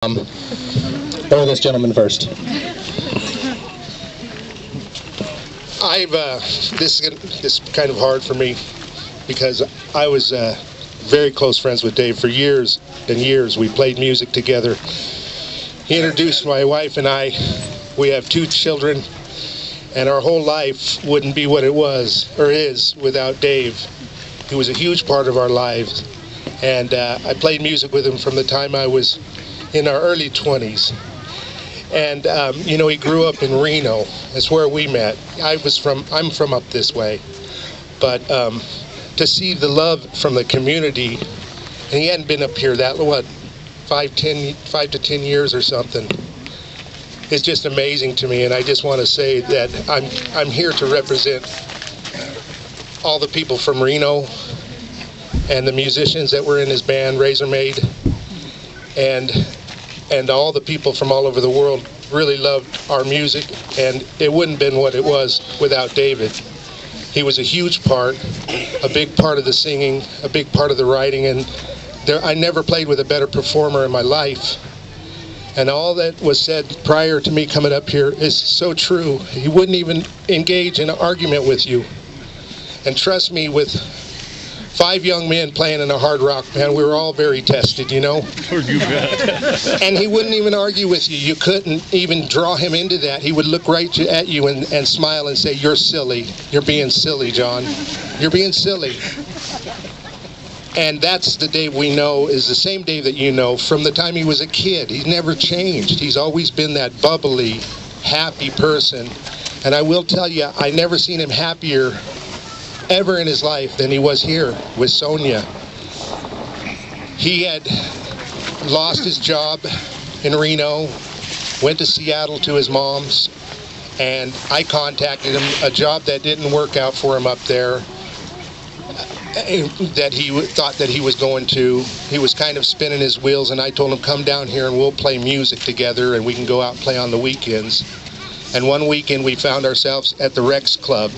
Or this gentleman first. This is kind of hard for me because I was very close friends with Dave for years and years. We played music together. He introduced my wife and I. We have 2 children, and our whole life wouldn't be what it was or is without Dave. He was a huge part of our lives, and I played music with him from the time I was in our early 20s. And he grew up in Reno. That's where we met. I'm from up this way. But to see the love from the community, and he hadn't been up here 5 to 10 years or something. It's just amazing to me, and I just want to say that I'm here to represent all the people from Reno and the musicians that were in his band, Razor Maid, and all the people from all over the world really loved our music, and it wouldn't have been what it was without David. He was a huge part, a big part of the singing, a big part of the writing, and I never played with a better performer in my life. And all that was said prior to me coming up here is so true. He wouldn't even engage in an argument with you. And trust me, with 5 young men playing in a hard rock band, we were all very tested, you know? You bet. And he wouldn't even argue with you. You couldn't even draw him into that. He would look right at you and smile and say, "You're silly. You're being silly, John. You're being silly." And that's the Dave we know, is the same Dave that you know from the time he was a kid. He's never changed. He's always been that bubbly, happy person. And I will tell you, I never seen him happier ever in his life than he was here with Sonia. He had lost his job in Reno, went to Seattle to his mom's, and I contacted him, a job that didn't work out for him up there, that he thought that he was going to. He was kind of spinning his wheels, and I told him, "Come down here and we'll play music together, and we can go out and play on the weekends." And one weekend we found ourselves at the Rex Club.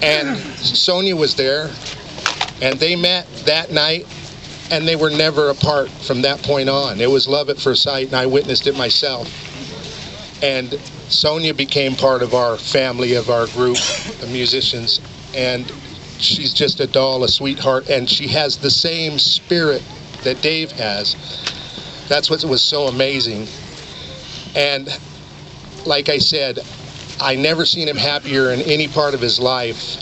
And Sonia was there, and they met that night, and they were never apart from that point on. It was love at first sight, and I witnessed it myself. And Sonia became part of our family, of our group of musicians, and she's just a doll, a sweetheart, and she has the same spirit that Dave has. That's what was so amazing. And like I said, I never seen him happier in any part of his life.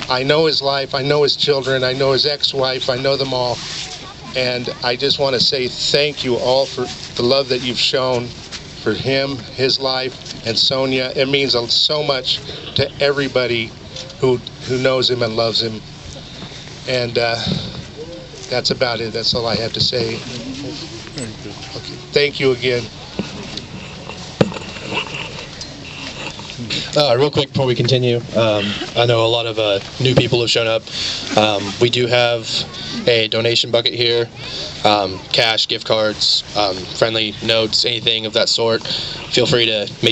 I know his life, I know his children, I know his ex-wife, I know them all. And I just want to say thank you all for the love that you've shown for him, his life, and Sonia. It means so much to everybody who knows him and loves him. And that's about it. That's all I have to say. Okay. Thank you again. Real quick before we continue, I know a lot of new people have shown up. We do have a donation bucket here, cash, gift cards, friendly notes, anything of that sort. Feel free to make